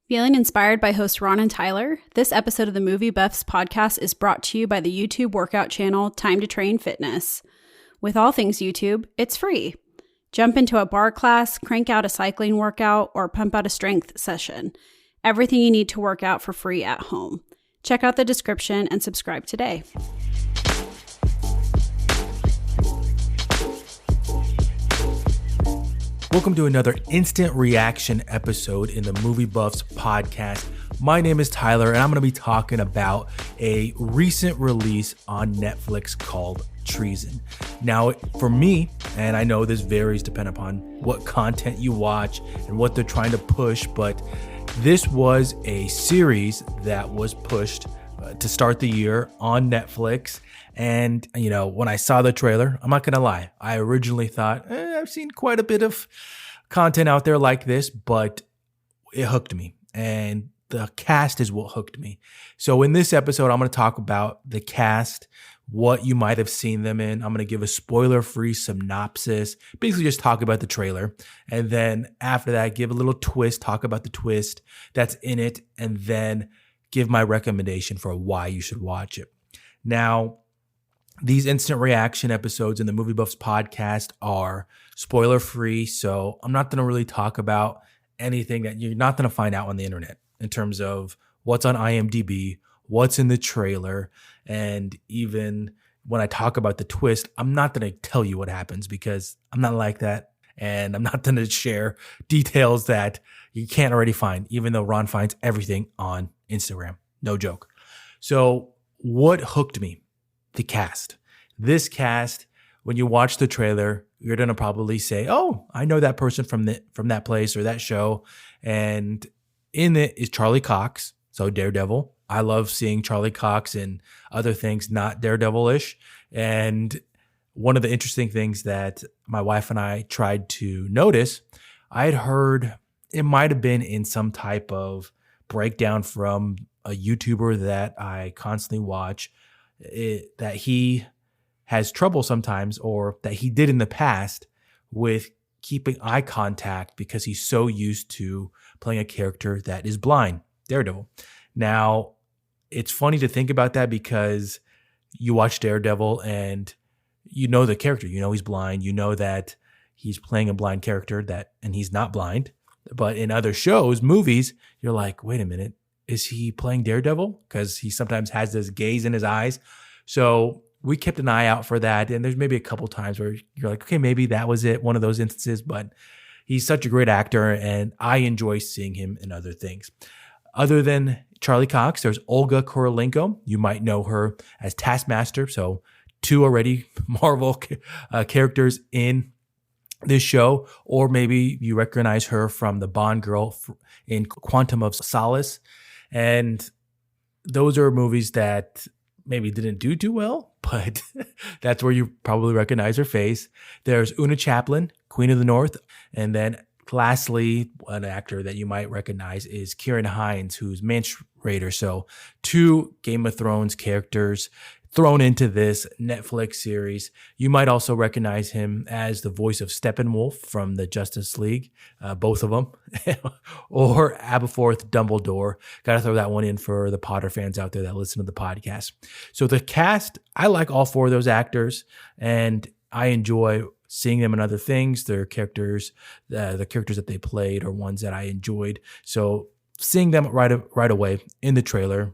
Feeling inspired by hosts Ron and Tyler? This episode of the MovieBuffs Podcast is brought to you by the YouTube workout channel Time to Train Fitness. With all things YouTube, it's free. Jump into a bar class, crank out a cycling workout, or pump out a strength session. Everything you need to work out for free at home. Check out the description and subscribe today. Welcome to another instant reaction episode in the MovieBuffs Podcast. My name is Tyler, and I'm going to be talking about a recent release on Neflix called Treason. Now, for me, and I know this varies depending upon what content you watch and what they're trying to push, but this was a series that was pushed to start the year on Netflix. And, you know, when I saw the trailer, I'm not going to lie, I originally thought, I've seen quite a bit of content out there like this, but it hooked me. And the cast is what hooked me. So in this episode, I'm going to talk about the cast, what you might have seen them in. I'm going to give a spoiler-free synopsis, basically just talk about the trailer. And then after that, give a little twist, talk about the twist that's in it, and then give my recommendation for why you should watch it. Now, these instant reaction episodes in the MovieBuffs Podcast are spoiler-free, so I'm not going to really talk about anything that you're not going to find out on the internet in terms of what's on IMDb, what's in the trailer, and even when I talk about the twist, I'm not going to tell you what happens because I'm not like that, and I'm not going to share details that you can't already find, even though Ron finds everything on Instagram. No joke. So what hooked me? The cast. This cast, when you watch the trailer, you're going to probably say, oh, I know that person from that place or that show. And in it is Charlie Cox, so Daredevil. I love seeing Charlie Cox in other things not Daredevil-ish. And one of the interesting things that my wife and I tried to notice, I had heard it might have been in some type of breakdown from a YouTuber that I constantly watch, that he has trouble sometimes, or that he did in the past, with keeping eye contact because he's so used to playing a character that is blind, Daredevil. Now, it's funny to think about that because you watch Daredevil and you know the character, you know he's blind, you know that he's playing a blind character and he's not blind. But in other shows, movies, you're like, wait a minute, is he playing Daredevil? Because he sometimes has this gaze in his eyes. So we kept an eye out for that. And there's maybe a couple times where you're like, okay, maybe that was it, one of those instances. But he's such a great actor, and I enjoy seeing him in other things. Other than Charlie Cox, there's Olga Kurylenko. You might know her as Taskmaster. So two already Marvel characters in this show, or maybe you recognize her from the Bond girl in Quantum of Solace. And those are movies that maybe didn't do too well, but that's where you probably recognize her face. There's Oona Chaplin, Queen of the North. And then lastly, an actor that you might recognize is Ciaran Hinds, who's Mance Rayder. So two Game of Thrones characters thrown into this Netflix series. You might also recognize him as the voice of Steppenwolf from the Justice League, both of them, or Aberforth Dumbledore. Got to throw that one in for the Potter fans out there that listen to the podcast. So the cast, I like all four of those actors, and I enjoy seeing them in other things. Their characters, the characters that they played are ones that I enjoyed. So seeing them right away in the trailer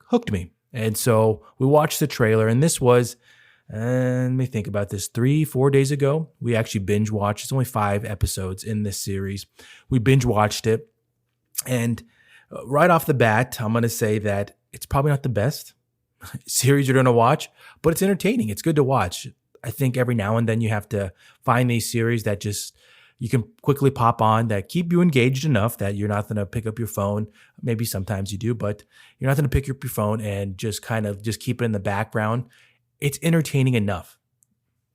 hooked me. And so we watched the trailer, and this was, let me think about this, 3-4 days ago. We actually binge watched. It's only 5 episodes in this series. We binge watched it. And right off the bat, I'm going to say that it's probably not the best series you're going to watch, but it's entertaining. It's good to watch. I think every now and then you have to find these series that just you can quickly pop on, that keep you engaged enough that you're not going to pick up your phone. Maybe sometimes you do, but you're not going to pick up your phone and just kind of just keep it in the background. It's entertaining enough.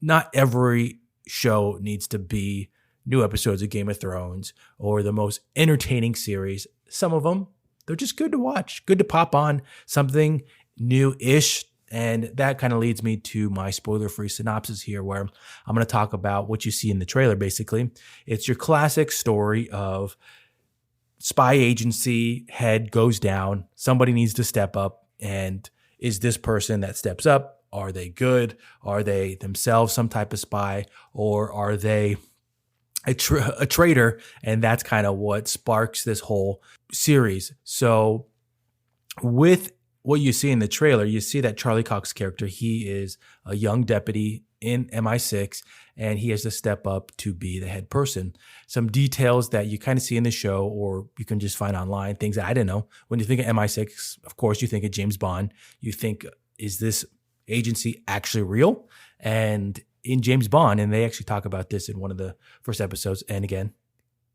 Not every show needs to be new episodes of Game of Thrones or the most entertaining series. Some of them, they're just good to watch, good to pop on something new-ish. And that kind of leads me to my spoiler-free synopsis here, where I'm going to talk about what you see in the trailer, basically. It's your classic story of spy agency head goes down. Somebody needs to step up. And is this person that steps up, are they good? Are they themselves some type of spy? Or are they a traitor? And that's kind of what sparks this whole series. So with what you see in the trailer, you see that Charlie Cox's character, he is a young deputy in MI6, and he has to step up to be the head person. Some details that you kind of see in the show, or you can just find online, things that I didn't know. When you think of MI6, of course, you think of James Bond. You think, is this agency actually real? And in James Bond, and they actually talk about this in one of the first episodes, and again,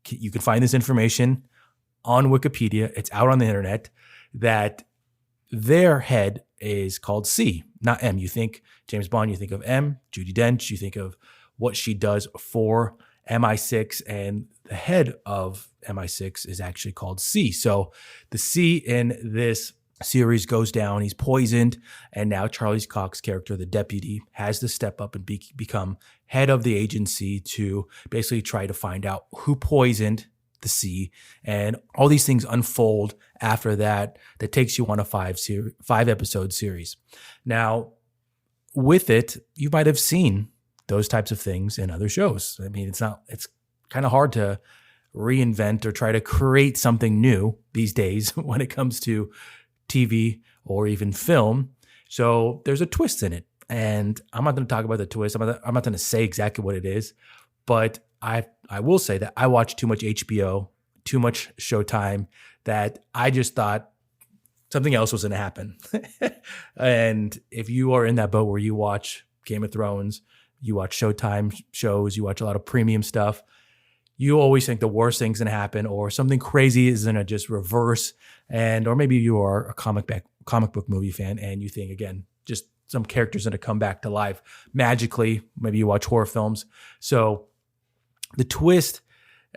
you can find this information on Wikipedia. It's out on the internet, that their head is called C, not M. You think James Bond, you think of M, Judi Dench, you think of what she does for MI6, and the head of MI6 is actually called C. So the C in this series goes down. He's poisoned, and now Charlie Cox's character, the deputy, has to step up and become head of the agency to basically try to find out who poisoned the C, and all these things unfold after that. That takes you on a 5-episode series. Now, with it, you might have seen those types of things in other shows. I mean, it's kind of hard to reinvent or try to create something new these days when it comes to TV or even film. So there's a twist in it, and I'm not going to talk about the twist. I'm not going to say exactly what it is, but I will say that I watch too much HBO, too much Showtime, that I just thought something else was going to happen. And if you are in that boat where you watch Game of Thrones, you watch Showtime shows, you watch a lot of premium stuff, you always think the worst thing's going to happen, or something crazy is going to just reverse. Or maybe you are a comic book movie fan, and you think, again, just some characters going to come back to life magically. Maybe you watch horror films. So the twist,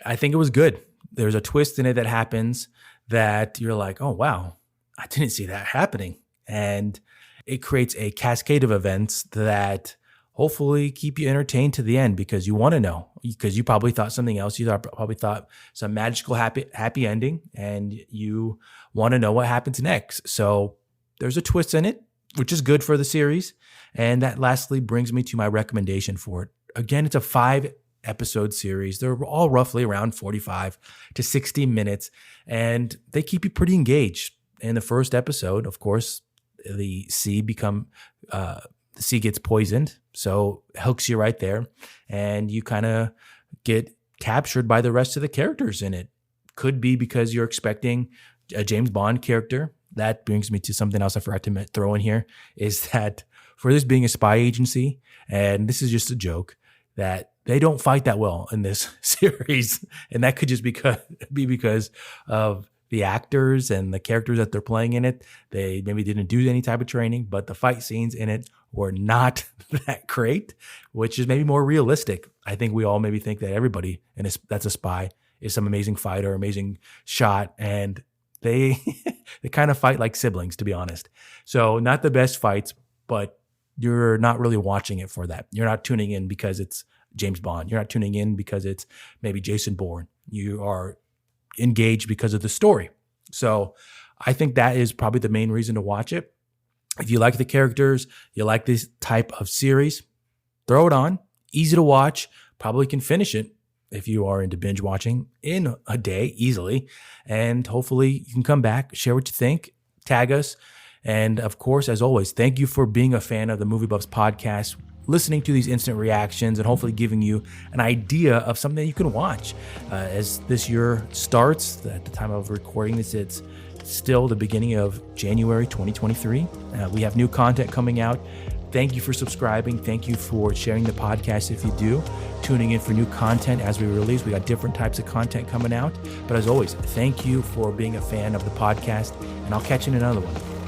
I think it was good. There's a twist in it that happens that you're like, oh, wow, I didn't see that happening. And it creates a cascade of events that hopefully keep you entertained to the end, because you want to know, because you probably thought something else. You probably thought some magical happy ending, and you want to know what happens next. So there's a twist in it, which is good for the series. And that lastly brings me to my recommendation for it. Again, it's a 5-episode series. They're all roughly around 45 to 60 minutes, and they keep you pretty engaged. In the first episode, of course, the C gets poisoned, so it hooks you right there, and you kind of get captured by the rest of the characters in it. Could be because you're expecting a James Bond character. That brings me to something else I forgot to throw in here, is that for this being a spy agency, and this is just a joke, that they don't fight that well in this series. And that could just be because of the actors and the characters that they're playing in it. They maybe didn't do any type of training, but the fight scenes in it were not that great, which is maybe more realistic. I think we all maybe think that everybody that's a spy is some amazing fighter, amazing shot, and they kind of fight like siblings, to be honest. So not the best fights, but you're not really watching it for that. You're not tuning in because it's James Bond. You're not tuning in because it's maybe Jason Bourne. You are engaged because of the story. So I think that is probably the main reason to watch it. If you like the characters, you like this type of series, throw it on. Easy to watch. Probably can finish it if you are into binge watching in a day easily. And hopefully you can come back, share what you think, tag us. And of course, as always, thank you for being a fan of the MovieBuffs Podcast, listening to these instant reactions, and hopefully giving you an idea of something that you can watch. As this year starts, at the time of recording this, it's still the beginning of January 2023. We have new content coming out. Thank you for subscribing. Thank you for sharing the podcast if you do. Tuning in for new content as we release. We got different types of content coming out. But as always, thank you for being a fan of the podcast, and I'll catch you in another one.